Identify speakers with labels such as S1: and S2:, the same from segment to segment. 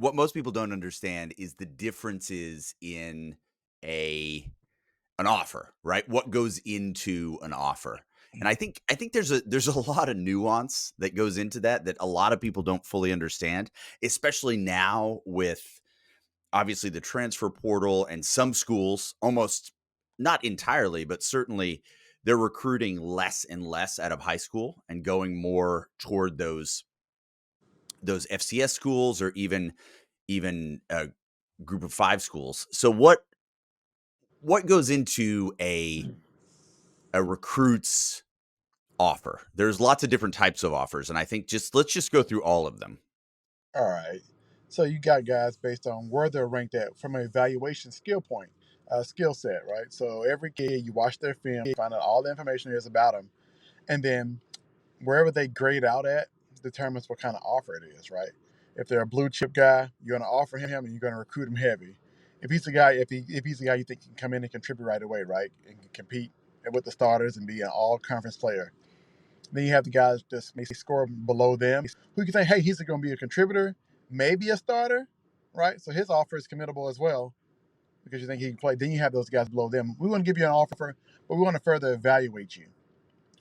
S1: what most people don't understand is the differences in a an offer, right? What goes into an offer. And I think there's a lot of nuance that goes into that that a lot of people don't fully understand, especially now with obviously the transfer portal and some schools almost not entirely, but certainly they're recruiting less and less out of high school and going more toward those FCS schools or even group of 5 schools. So what goes into a recruit's offer? There's lots of different types of offers, and I think just let's just go through all of them.
S2: All right. So you got guys based on where they're ranked at from an evaluation skill point, skill set, right? So every kid, you watch their film, you find out all the information there is about them, and then wherever they grade out at determines what kind of offer it is, right? If they're a blue chip guy, you're going to offer him and you're going to recruit him heavy. If he's a guy you think can come in and contribute right away, right, and can compete with the starters and be an all conference player. Then you have the guys that may score below them, who can say, hey, he's going to be a contributor, maybe a starter, right? So his offer is committable as well because you think he can play. Then you have those guys below them. We want to give you an offer, but we want to further evaluate you,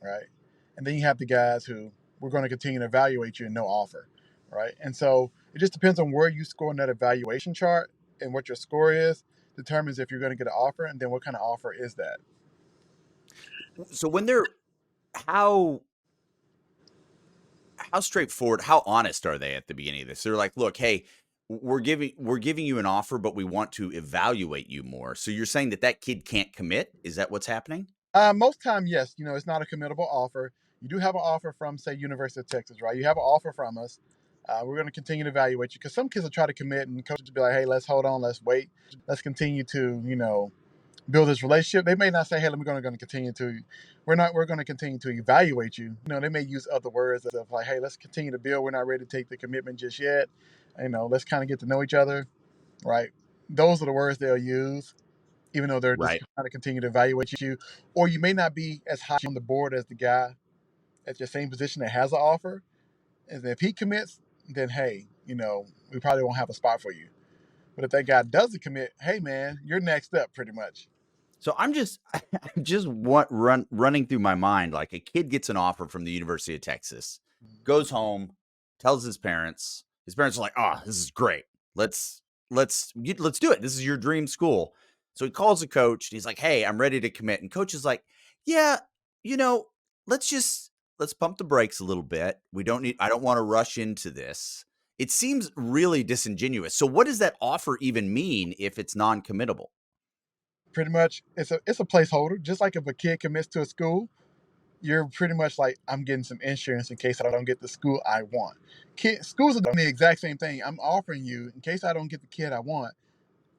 S2: right? And then you have the guys who we're going to continue to evaluate you and no offer, right? And so it just depends on where you score in that evaluation chart and what your score is determines if you're going to get an offer and then what kind of offer is that.
S1: So when they're how how straightforward, how honest are they at the beginning of this? They're like, "Look, hey, we're giving you an offer, but we want to evaluate you more." So you're saying that that kid can't commit? Is that what's happening?
S2: Most time, yes. It's not a committable offer. You do have an offer from, say, University of Texas, right? You have an offer from us. We're going to continue to evaluate you because some kids will try to commit, and coaches will be like, "Hey, let's hold on, let's wait, let's continue to, build this relationship." They may not say, "Hey, we're going to continue to, we're not, we're going to continue to evaluate you." They may use other words of like, "Hey, let's continue to build. We're not ready to take the commitment just yet. Let's kind of get to know each other," right? Those are the words they'll use even though they're just
S1: Right.
S2: trying to continue to evaluate you. Or you may not be as high on the board as the guy at your same position that has an offer. And if he commits, then hey, we probably won't have a spot for you. But if that guy doesn't commit, hey man, you're next up pretty much.
S1: So I'm just I'm just running through my mind like a kid gets an offer from the University of Texas, goes home, tells his parents. His parents are like, "Oh, this is great. Let's do it. This is your dream school." So he calls the coach and he's like, "Hey, I'm ready to commit." And coach is like, "Yeah, you know, let's just let's pump the brakes a little bit. I don't want to rush into this." It seems really disingenuous. So what does that offer even mean if it's non-committable?
S2: Pretty much it's a placeholder. Just like if a kid commits to a school, you're pretty much like, I'm getting some insurance in case I don't get the school I want. Schools are doing the exact same thing. I'm offering you in case I don't get the kid I want,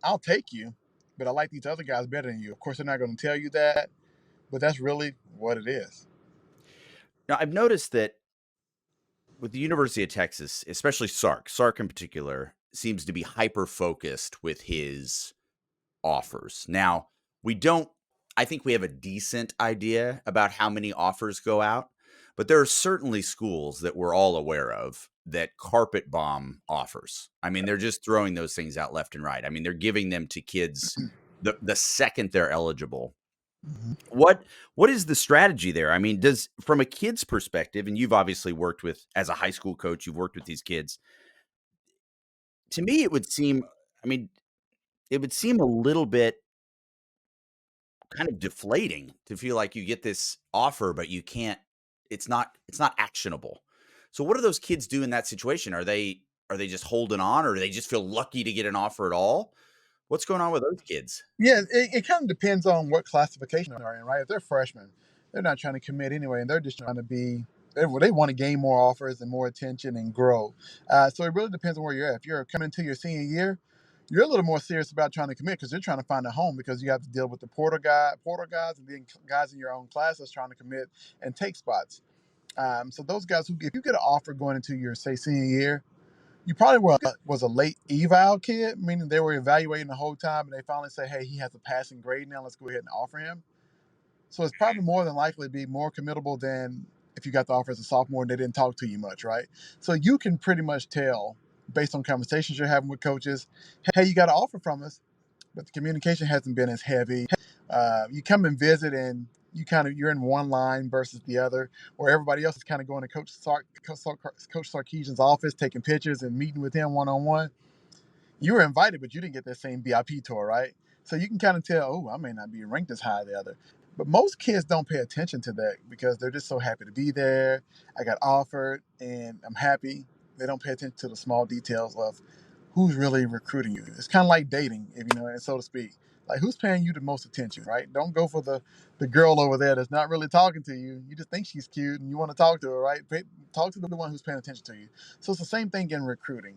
S2: I'll take you, but I like these other guys better than you. Of course, they're not going to tell you that, but that's really what it is.
S1: Now, I've noticed that with the University of Texas, especially Sark in particular, seems to be hyper focused with his offers. Now, we don't, I think we have a decent idea about how many offers go out, but there are certainly schools that we're all aware of that carpet bomb offers. I mean, they're just throwing those things out left and right. I mean, they're giving them to kids the second they're eligible.
S2: Mhm.
S1: What what is the strategy there? I mean, does from a kid's perspective, and you've obviously worked with as a high school coach, you've worked with these kids. To me, it would seem, I mean, it would seem a little bit kind of deflating to feel like you get this offer, but you can't, it's not actionable. So what do those kids do in that situation? Are they just holding on or do they just feel lucky to get an offer at all? What's going on with those kids?
S2: Yeah, it kind of depends on what classification they're in, right? If they're freshmen, they're not trying to commit anyway, and they're just trying to they want to gain more offers and more attention and grow. So it really depends on where you're at. If you're coming into your senior year, you're a little more serious about trying to commit because you're trying to find a home because you have to deal with the portal guys, and then guys in your own class that's trying to commit and take spots. So those guys who, if you get an offer going into your say senior year, you probably was a late eval kid, meaning they were evaluating the whole time, and they finally say, "Hey, he has a passing grade now. Let's go ahead and offer him." So it's probably more than likely to be more committable than if you got the offer as a sophomore and they didn't talk to you much, right? So you can pretty much tell based on conversations you're having with coaches. Hey, you got an offer from us, but the communication hasn't been as heavy. You come and visit, and you're in one line versus the other, where everybody else is kind of going to Coach Sarkeesian's office, taking pictures and meeting with him one on one. You were invited, but you didn't get that same VIP tour, right? So you can kind of tell, oh, I may not be ranked as high as the other. But most kids don't pay attention to that because they're just so happy to be there. I got offered and I'm happy. They don't pay attention to the small details of who's really recruiting you. It's kind of like dating, if you know, and so to speak. Like who's paying you the most attention, right? Don't go for the girl over there that's not really talking to you. You just think she's cute and you want to talk to her, right? Talk to the one who's paying attention to you. So it's the same thing in recruiting.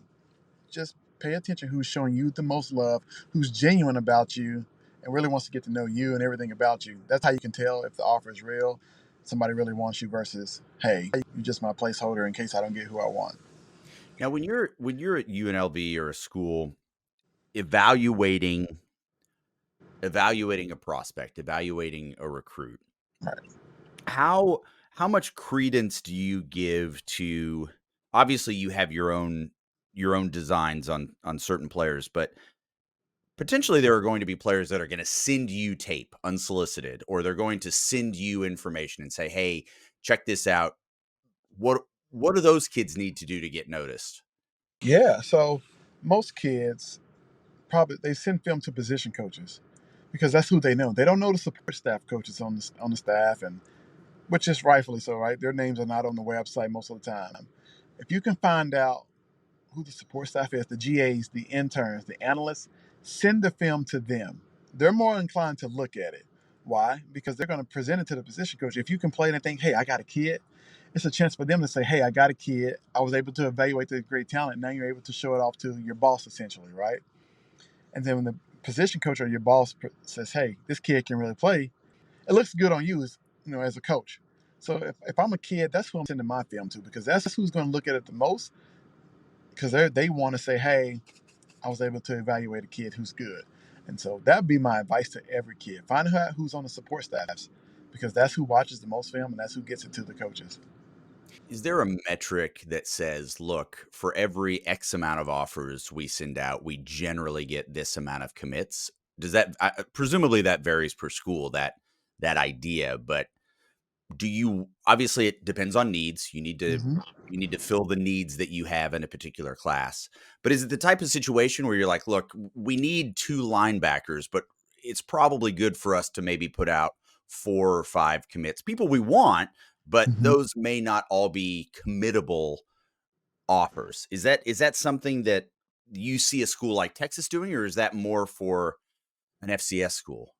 S2: Just pay attention who's showing you the most love, who's genuine about you, and really wants to get to know you and everything about you. That's how you can tell if the offer is real, somebody really wants you versus, hey, you're just my placeholder in case I don't get who I want.
S1: Now, when you're at UNLV or a school evaluating evaluating a prospect, evaluating a recruit,
S2: Right.
S1: how how much credence do you give to, obviously you have your own designs on certain players, but potentially there are going to be players that are going to send you tape unsolicited, or they're going to send you information and say, "Hey, check this out." What what do those kids need to do to get noticed?
S2: Yeah. So most kids probably they send film to position coaches because that's who they know. They don't know the support staff coaches on the staff, and which is rightfully so, right? Their names are not on the website most of the time. If you can find out who the support staff is, the GAs, the interns, the analysts, send the film to them. They're more inclined to look at it. Why? Because they're going to present it to the position coach. If you can play and think, hey, I got a kid, it's a chance for them to say, hey, I got a kid. I was able to evaluate the great talent. Now you're able to show it off to your boss, essentially, right? And then when the position coach or your boss says, hey, this kid can really play, it looks good on you as a coach. So if I'm a kid, that's who I'm sending my film to because that's who's going to look at it the most because they want to say, hey, I was able to evaluate a kid who's good. And so that'd be my advice to every kid. Find out who's on the support staffs because that's who watches the most film and that's who gets it to the coaches.
S1: Is there a metric that says, look, for every X amount of offers we send out, we generally get this amount of commits? Does that, presumably that varies per school, that idea, but do you, obviously it depends on needs.
S2: Hmm.
S1: You need to fill the needs that you have in a particular class. But is it the type of situation where you're like, look, we need two linebackers, but it's probably good for us to maybe put out four or five commits, people we want, but
S2: Hmm.
S1: those may not all be committable offers. Is that something that you see a school like Texas doing, or is that more for an FCS school?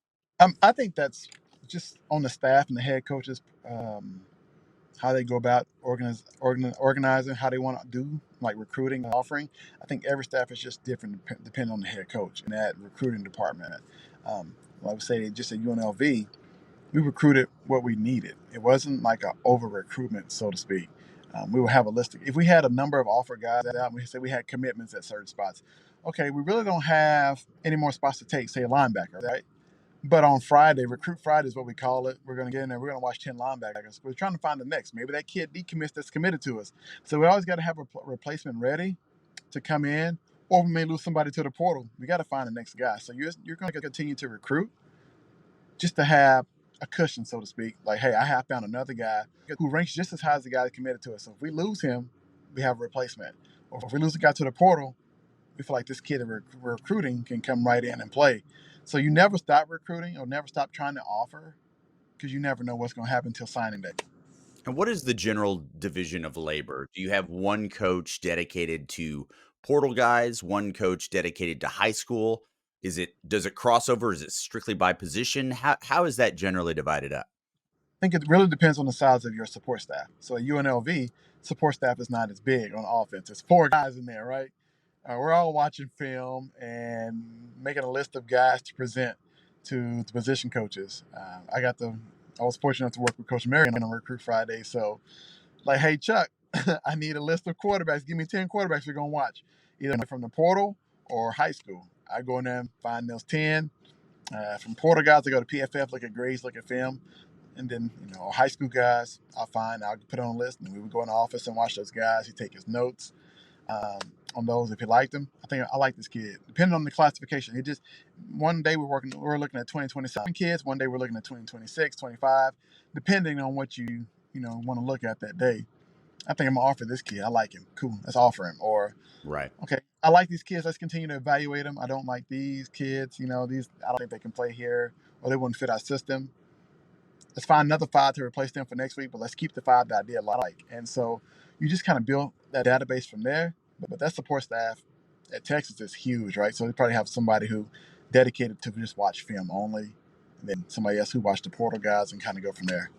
S2: I think that's just on the staff and the head coaches, how they go about organizing, how they want to do like recruiting and offering. I think every staff is just different depending on the head coach and that recruiting department. Like I would say, just at UNLV, we recruited what we needed. It wasn't like a over recruitment, so to speak. We would have a list. If we had a number of offer guys out, and we said we had commitments at certain spots. Okay, we really don't have any more spots to take, say a linebacker, right? But on Friday, Recruit Friday is what we call it. We're going to get in there. We're going to watch 10 linebackers. We're trying to find the next. Maybe that kid decommits that's committed to us. So we always got to have a replacement ready to come in, or we may lose somebody to the portal. We got to find the next guy. So you're going to continue to recruit just to have a cushion, so to speak. Like, hey, I have found another guy who ranks just as high as the guy that committed to us. So if we lose him, we have a replacement. Or if we lose a guy to the portal, we feel like this kid that we're recruiting can come right in and play. So you never stop recruiting or never stop trying to offer because you never know what's going to happen until signing day.
S1: And what is the general division of labor? Do you have one coach dedicated to portal guys, one coach dedicated to high school? Does it cross over? Is it strictly by position? How is that generally divided up?
S2: I think it really depends on the size of your support staff. So at UNLV, support staff is not as big on offense. There's four guys in there, right? We're all watching film and making a list of guys to present to the position coaches. I was fortunate enough to work with Coach Marion on Recruit Friday. So, like, hey, Chuck, I need a list of quarterbacks. Give me 10 quarterbacks we're going to watch, either from the portal or high school. I go in there and find those 10. From portal guys, I go to PFF, look at grades, look at film. And then, high school guys, I'll put on a list, and we would go in the office and watch those guys. He take his notes. Um, on those if he liked them. I think I like this kid. Depending on the classification, it just one day we're looking at 2027 kids. One day we're looking at 2026, 25, depending on what you know want to look at that day. I think I'm gonna offer this kid. I like him. Cool. Let's offer him. Or
S1: Right.
S2: okay, I like these kids. Let's continue to evaluate them. I don't like these kids. You know, these I don't think they can play here, or they wouldn't fit our system. Let's find another five to replace them for next week, but let's keep the five that I did like. And so you just kind of build that database from there. But that support staff at Texas is huge, right? So they probably have somebody who dedicated to just watch film only, and then somebody else who watch the portal guys and kind of go from there.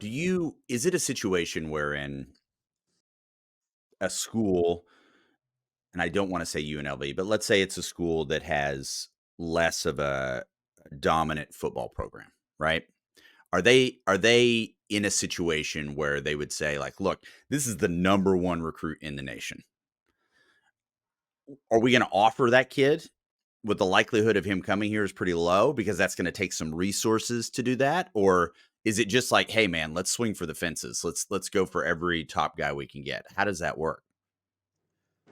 S1: Is it a situation wherein a school, and I don't want to say UNLV, but let's say it's a school that has less of a dominant football program, right? Are they in a situation where they would say like, look, this is the number one recruit in the nation. Are we going to offer that kid with the likelihood of him coming here is pretty low because that's going to take some resources to do that? Or is it just like, hey man, let's swing for the fences. Let's go for every top guy we can get. How does that work?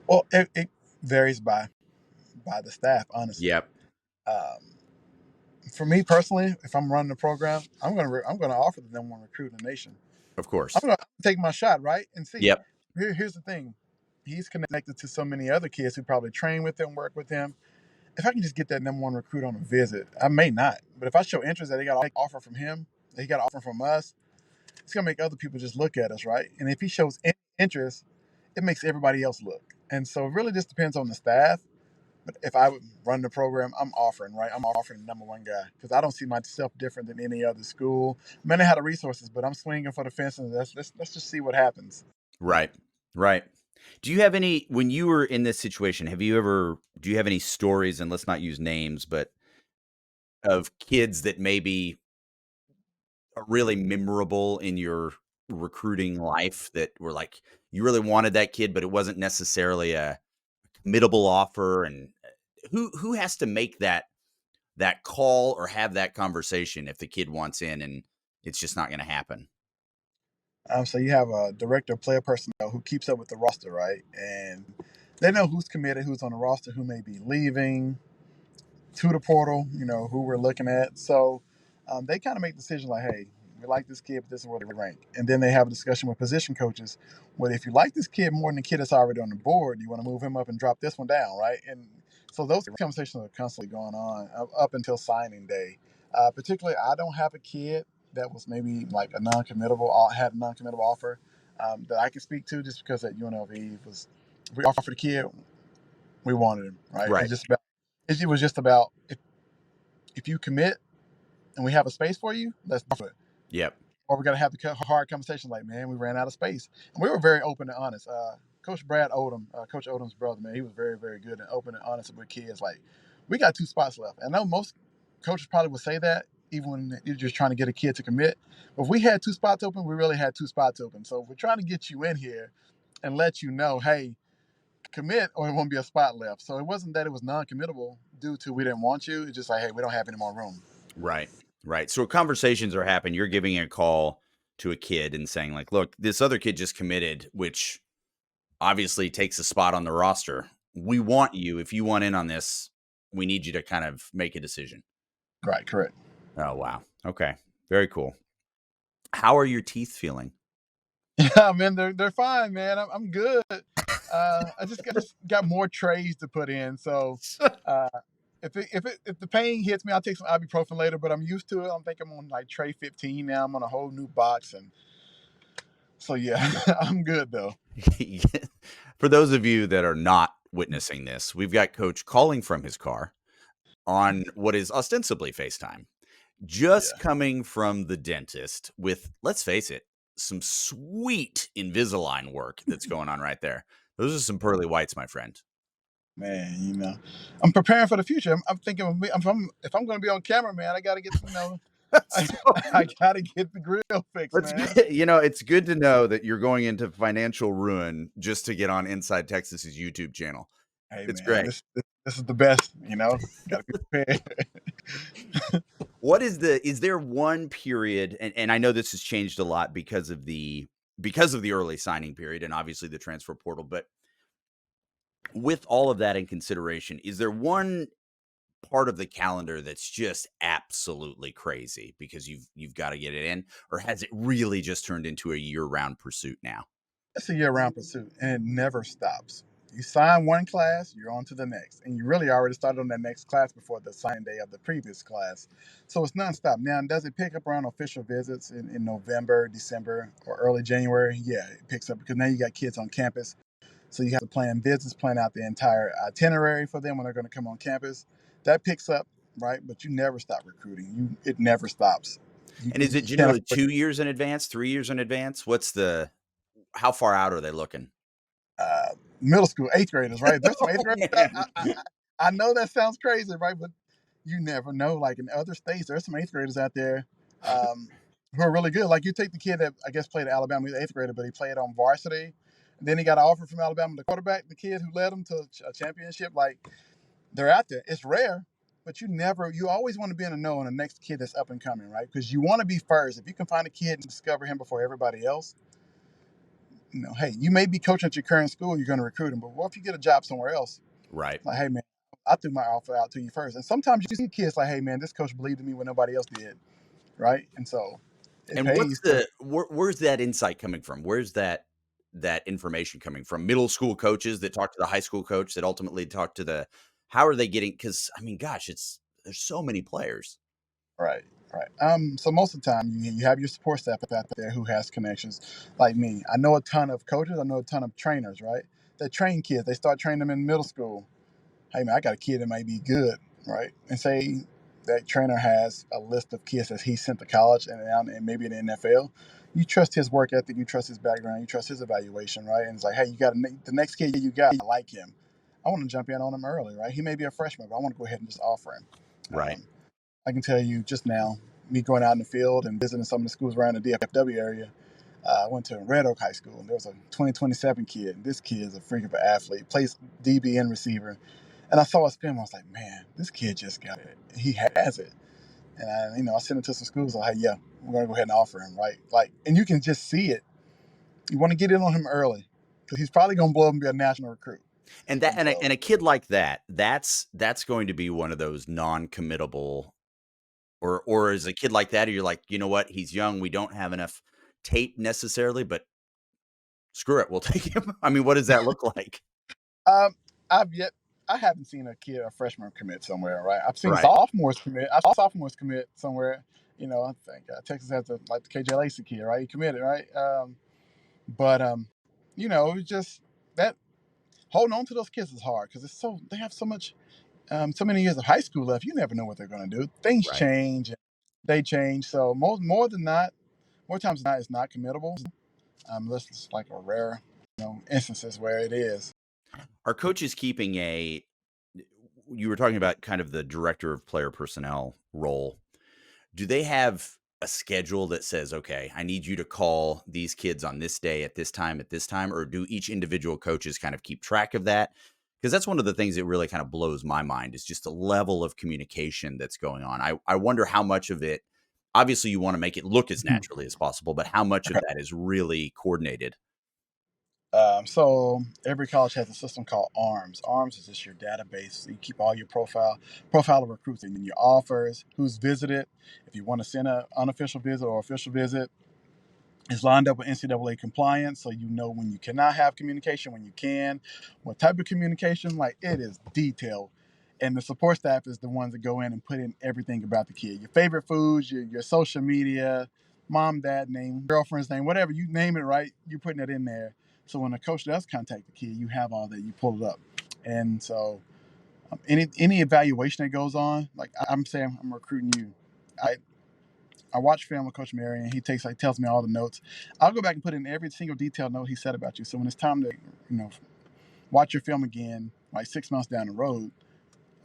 S2: Well, it varies by the staff, honestly.
S1: Yep,
S2: Um, for me personally, if I'm running the program, I'm gonna offer the number one recruit in the nation.
S1: of
S2: I'm
S1: course.
S2: gonna take my shot, right? And see.
S1: Yep,
S2: Here's the thing. He's connected to so many other kids who probably train with him, work with him. If I can just get that number one recruit on a visit, I may not. But if I show interest that he got an offer from him, that he got an offer from us, it's gonna make other people just look at us, right? And if he shows interest, it makes everybody else look. And so it really just depends on the staff. But if I would run the program, I'm offering, right? I'm offering the number one guy because I don't see myself different than any other school. I mean, they have the resources, but I'm swinging for the fences. Let's just see what happens.
S1: right, right. Do you have any, when you were in this situation, do you have any stories, and let's not use names, but of kids that maybe are really memorable in your recruiting life that were like, you really wanted that kid, but it wasn't necessarily a committable offer? And who has to make that call or have that conversation if the kid wants in and it's just not going to happen?
S2: So you have a director of player personnel who keeps up with the roster, right? And they know who's committed, who's on the roster, who may be leaving to the portal, you know, who we're looking at. So they kind of make decisions like, hey, we like this kid, but this is where they rank. And then they have a discussion with position coaches. Well, if you like this kid more than the kid that's already on the board, you want to move him up and drop this one down, right? And so those conversations are constantly going on up until signing day. Particularly, I don't have a kid that was maybe like a non-committable, had a non-committable offer that I can speak to just because at UNLV was, we offered the kid, we wanted him, right?
S1: Right.
S2: It was just about if you commit and we have a space for you, let's do it.
S1: Yep.
S2: Or we got to have the hard conversation like, man, we ran out of space. And we were very open and honest. Coach Brad Odom, Coach Odom's brother, man, he was very, very good and open and honest with kids. Like, we got two spots left. I know most coaches probably would say that even when you're just trying to get a kid to commit. But if we had two spots open, we really had two spots open. So if we're trying to get you in here and let you know, hey, commit or it won't be a spot left. So it wasn't that it was non-committable due to we didn't want you. It's just like, hey, we don't have any more room.
S1: Right. Right. So conversations are happening. You're giving a call to a kid and saying like, look, this other kid just committed, which obviously takes a spot on the roster. We want you. If you want in on this, we need you to kind of make a decision.
S2: Right, correct.
S1: Oh, wow. Okay. Very cool. How are your teeth feeling?
S2: Yeah, man, they're fine, man. I'm good. I just got more trays to put in. So uh, if the pain hits me, I'll take some ibuprofen later. But I'm used to it. I think I'm on like tray 15 now. I'm on a whole new box, and so yeah, I'm good though.
S1: For those of you that are not witnessing this, we've got Coach calling from his car on what is ostensibly FaceTime, just
S2: Yeah,
S1: coming from the dentist with, let's face it, some sweet Invisalign work that's going on right there. Those are some pearly whites, my friend.
S2: man. I'm preparing for the future. I'm thinking if I'm going to be on camera, man, I got to get I,
S1: So
S2: I got to get the grill fixed,
S1: It's
S2: man.
S1: good. It's good to know that you're going into financial ruin just to get on Inside Texas's YouTube channel.
S2: Hey,
S1: It's
S2: man,
S1: great.
S2: this is the best. Got to be prepared.
S1: Is there one period, and I know this has changed a lot because of the early signing period and obviously the transfer portal, but With all of that in consideration, is there one part of the calendar that's just absolutely crazy because you've got to get it in, or has it really just turned into a year-round pursuit now?
S2: It's a year-round pursuit, and it never stops. You sign one class, you're on to the next, and you really already started on that next class before the signing day of the previous class. So it's nonstop. Now, does it pick up around official visits in November, December, or early January? Yeah, it picks up because now you got kids on campus. So you have to plan visits, plan out the entire itinerary for them when they're going to come on campus. That picks up, right? But you never stop recruiting. It never stops.
S1: And is it
S2: You can't
S1: generally
S2: afford.
S1: 2 years in advance, 3 years in advance? What's the how far out are they looking?
S2: Middle school, eighth graders, right? There's some eighth
S1: Oh,
S2: graders.
S1: man.
S2: I know that sounds crazy, right? But you never know. Like in other states, there's some eighth graders out there um, who are really good. Like you take the kid that I guess played at Alabama, he's an eighth grader, but he played on varsity. And then he got an offer from Alabama, the quarterback, the kid who led him to a championship. Like they're out there. It's rare, but you always want to be in the know on the next kid that's up and coming, right? Because you want to be first. If you can find a kid and discover him before everybody else, hey, you may be coaching at your current school, you're going to recruit him, but what if you get a job somewhere else?
S1: Right.
S2: Like, hey, man, I threw my offer out to you first. And sometimes you see kids like, hey, man, this coach believed in me when nobody else did, right? And so it
S1: And what's
S2: pays because,
S1: where's that insight coming from? Where's that information coming from? Middle school coaches that talk to the high school coach that ultimately talk to the how are they getting, because I mean, gosh, it's there's so many players.
S2: right, right. So most of the time, you have your support staff out there who has connections like me. I know a ton of coaches, I know a ton of trainers, right? They train kids, they start training them in middle school. Hey man, I got a kid that might be good, right? And say that trainer has a list of kids that he sent to college and maybe in the NFL. You trust his work ethic, you trust his background, you trust his evaluation, right? And it's like, hey, you got the next kid you got, I like him. I want to jump in on him early, right? He may be a freshman, but I want to go ahead and just offer him.
S1: Right.
S2: Um, I can tell you just now, me going out in the field and visiting some of the schools around the DFW area. I went to Red Oak High School, and there was a 2027 kid. This kid is a freak of an athlete, plays DB and receiver. And I saw his film. I was like, man, this kid just got it. He has it. And I sent it to some schools. Like, hey, yeah, we're gonna go ahead and offer him, right? Like, and you can just see it. You want to get in on him early because he's probably gonna blow up and be a national recruit.
S1: And that
S2: And so,
S1: and a kid like that, that's going to be one of those non-committable, or is a kid like that, or you're like, you know what, he's young, we don't have enough tape necessarily, but screw it, we'll take him. I mean, what does that look like?
S2: um, I've yet. I haven't seen a freshman commit somewhere, right? I've seen
S1: Right.
S2: sophomores commit. I saw sophomores commit somewhere. I think Texas has like the KJ Lacey kid, right? He committed, right? But it was just that holding on to those kids is hard because they have so many years of high school left. You never know what they're going to do. Things
S1: Right.
S2: change, and they change. So more than not, more times than not, it's not committable. Unless it's like a rare, instances where it is.
S1: Are coaches keeping a you were talking about kind of the director of player personnel role. Do they have a schedule that says, okay, I need you to call these kids on this day at this time, or do each individual coaches kind of keep track of that? Because that's one of the things that really kind of blows my mind is just the level of communication that's going on. I wonder how much of it, obviously, you want to make it look as naturally as possible, but how much of that is really coordinated?
S2: So every college has a system called ARMS. ARMS is just your database. You keep all your profile of recruits and your offers, who's visited. If you want to send an unofficial visit or official visit, it's lined up with NCAA compliance, so you know when you cannot have communication, when you can, what type of communication. Like it is detailed, and the support staff is the ones that go in and put in everything about the kid, your favorite foods, your social media, mom, dad name, girlfriend's name, whatever you name it. Right, you're putting it in there. So when a coach does contact the kid, you have all that. You pull it up, and so any evaluation that goes on, like I'm saying, I'm recruiting you. I watch film with Coach Marion. He tells me all the notes. I'll go back and put in every single detailed note he said about you. So when it's time to, watch your film again, like 6 months down the road,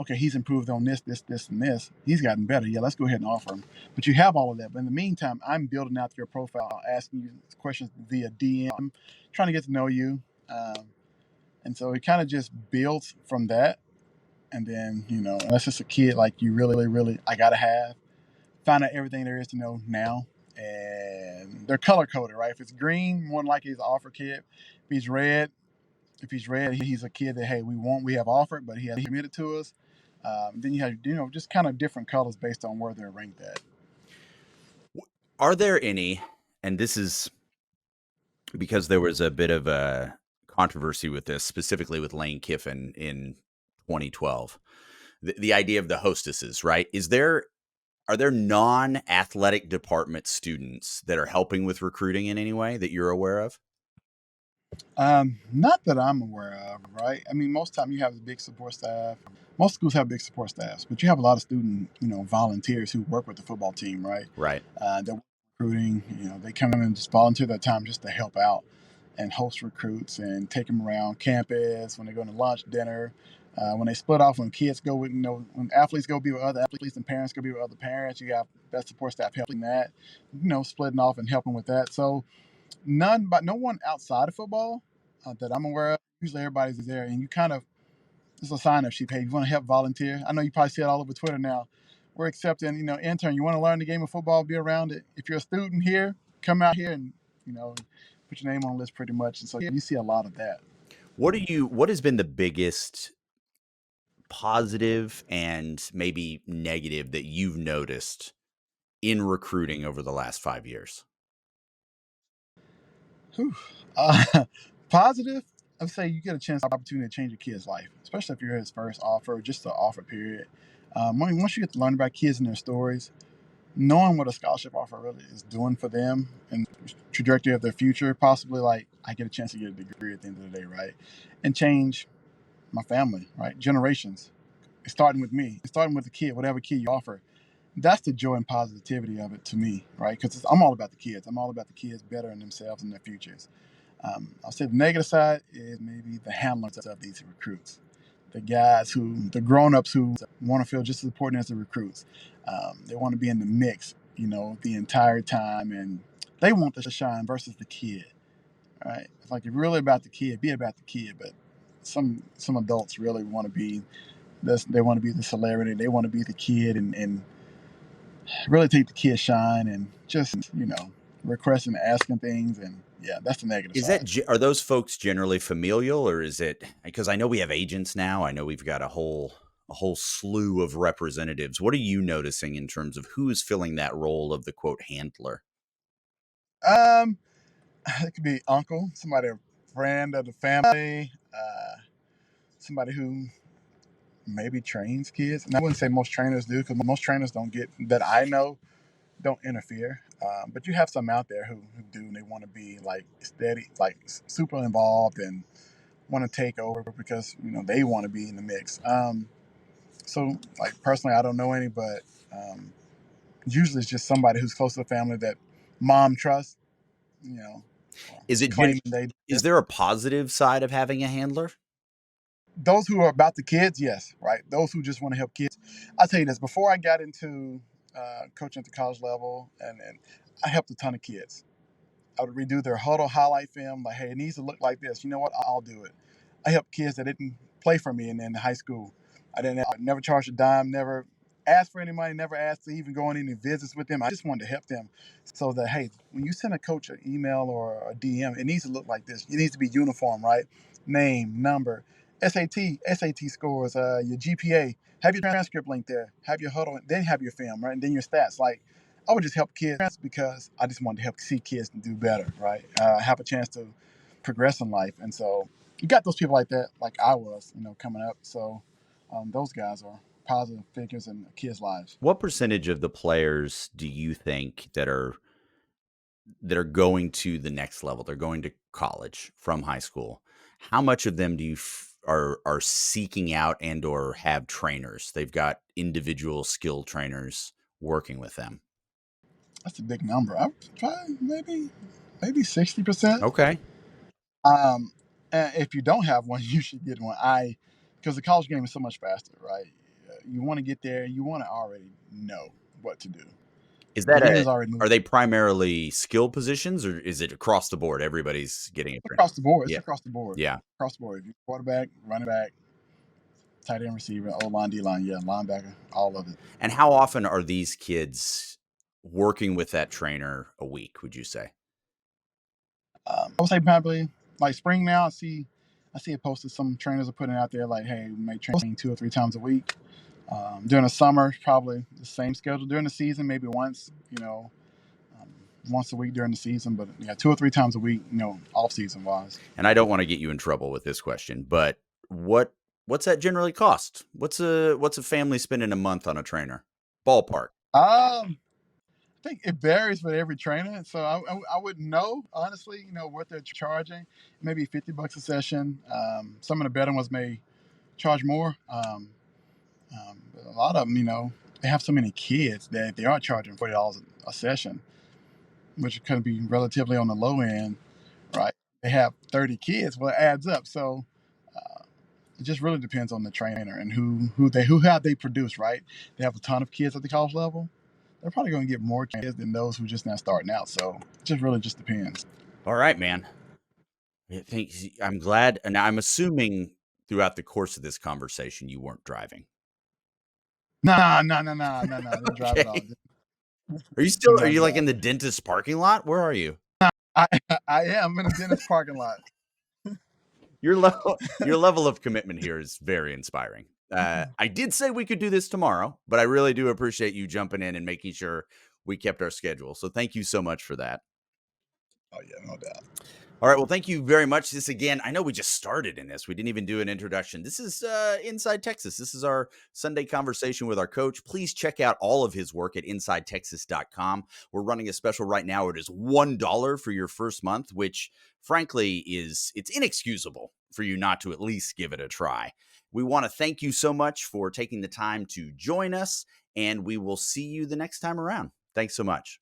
S2: okay, he's improved on this, this, this, and this. He's gotten better. Yeah, let's go ahead and offer him. But you have all of that. But in the meantime, I'm building out your profile, asking you questions via DM, trying to get to know you. And so it kind of just builds from that. And then, unless it's a kid like you really, really, I got to have, find out everything there is to know now. And they're color coded, right? If it's green, more than likely he's an offer kid. If he's red, If he's ready, he's a kid that, hey, we have offered, but he has committed to us. Then you have, just kind of different colors based on where they're ranked at.
S1: Are there any, and this is because there was a bit of a controversy with this, specifically with Lane Kiffin in 2012, the idea of the hostesses, right? Are there non-athletic department students that are helping with recruiting in any way that you're aware of?
S2: Not that I'm aware of, right? I mean, most time you have a big support staff. Most schools have big support staffs, but you have a lot of student, volunteers who work with the football team, right?
S1: Right.
S2: They're recruiting. They come in and just volunteer their time just to help out and host recruits and take them around campus when they go to lunch, dinner. When they split off, when kids go with, when athletes go be with other athletes and parents go be with other parents, you have that support staff helping that, splitting off and helping with that. So no one outside of football that I'm aware of. Usually everybody's there, and you kind of, it's a sign of sheep. Hey, you want to help volunteer? I know you probably see it all over Twitter now. We're accepting, intern. You want to learn the game of football, be around it. If you're a student here, come out here and put your name on the list, pretty much. And so you see a lot of that.
S1: What has been the biggest positive and maybe negative that you've noticed in recruiting over the last 5 years?
S2: Whew. Uh, Positive, I'd say you get a chance, opportunity to change your kid's life, especially if you're his first offer, just the offer period. Once you get to learn about kids and their stories, knowing what a scholarship offer really is doing for them and trajectory of their future, possibly like I get a chance to get a degree at the end of the day, right? And change my family, right? Generations. It's starting with me. It's starting with the kid, whatever kid you offer. That's the joy and positivity of it to me, right? Because I'm all about the kids. I'm all about the kids bettering themselves and their futures. I'll say the negative side is maybe the handlers of these recruits, the grown-ups who want to feel just as important as the recruits. They want to be in the mix, the entire time, and they want to shine versus the kid, right? It's like if you're really about the kid, be about the kid. But some adults really want to be this. They want to be the celebrity. They want to be the kid, and really take the kid shine and just requesting, asking things, and yeah, that's the negative
S1: Is
S2: side.
S1: are those folks generally familial, or is it because I know we have agents now? I know we've got a whole slew of representatives. What are you noticing in terms of who is filling that role of the quote handler?
S2: Um, it could be uncle, somebody, a friend of the family, somebody who maybe trains kids. And I wouldn't say most trainers do, because most trainers don't get that I know don't interfere. But you have some out there who do, and they want to be like steady, like super involved, and want to take over because they want to be in the mix. So like personally, I don't know any, but um, usually it's just somebody who's close to the family that mom trusts. You know,
S1: Is it
S2: claiming they
S1: is there a positive side of having a handler?
S2: those who are about the kids, yes, right. Those who just want to help kids. I'll tell you this: before I got into coaching at the college level, and I helped a ton of kids. I would redo their huddle highlight film, like, hey, it needs to look like this. You know what? I'll do it. I helped kids that didn't play for me in high school. I never charged a dime, never asked for any money, never asked to even go on any visits with them. I just wanted to help them so that, hey, when you send a coach an email or a DM, it needs to look like this. It needs to be uniform, right? Name, number, SAT scores, your GPA. Have your transcript link there. Have your huddle, then have your film, right? And then your stats. Like, I would just help kids because I just wanted to help see kids do better, right? Have a chance to progress in life. And so you got those people like that, like I was, coming up. So those guys are positive figures in kids' lives.
S1: What percentage of the players do you think that are going to the next level? They're going to college from high school. How much of them do you are seeking out and or have trainers? They've got individual skill trainers working with them.
S2: That's a big number. I probably maybe 60%.
S1: Okay.
S2: Um, and if you don't have one, you should get one. Because the college game is so much faster, right? You want to get there. You want to already know what to do.
S1: Is
S2: The
S1: that
S2: game
S1: a
S2: is already moving
S1: are they primarily skill positions or is it across the board? Everybody's getting a train.
S2: across the board. It's
S1: Yeah.
S2: across the board.
S1: Yeah.
S2: Across the board. If you're quarterback, running back, tight end, receiver, O line, D line, yeah, linebacker, all of it.
S1: And how often are these kids working with that trainer a week, would you say?
S2: I would say probably like spring now. I see I see it posted. Some trainers are putting out there like, hey, we may train 2 or 3 times a week. During the summer, probably the same schedule. During the season, maybe once, um, once a week during the season. But yeah, 2 or 3 times a week, off season wise.
S1: And I don't want to get you in trouble with this question, but what's that generally cost? What's a family spending a month on a trainer? Ballpark.
S2: I think it varies for every trainer, so I wouldn't know honestly. What they're charging. Maybe $50 a session. Some of the better ones may charge more. But a lot of them, they have so many kids that they are charging $40 a session, which could be relatively on the low end, right? They have 30 kids, well, it adds up. So uh, it just really depends on the trainer and who have they produce, right? They have a ton of kids at the college level. They're probably going to get more kids than those who just now starting out. So it just really just depends.
S1: All right, man. I'm glad, and I'm assuming throughout the course of this conversation you weren't driving.
S2: Nah, nah, nah, nah, nah, nah. Didn't drive at all.
S1: Okay. Are
S2: Not
S1: you like
S2: drive.
S1: in the dentist parking lot? Where are you?
S2: I I am in a dentist parking lot.
S1: Your level of commitment here is very inspiring. I did say we could do this tomorrow, but I really do appreciate you jumping in and making sure we kept our schedule. So thank you so much for that.
S2: Oh yeah, no doubt.
S1: All right. Well, thank you very much. This again, I know we just started in this. We didn't even do an introduction. This is Inside Texas. This is our Sunday conversation with our coach. Please check out all of his work at InsideTexas.com. We're running a special right now. It is $1 for your first month, which frankly it's inexcusable for you not to at least give it a try. We want to thank you so much for taking the time to join us, and we will see you the next time around. Thanks so much.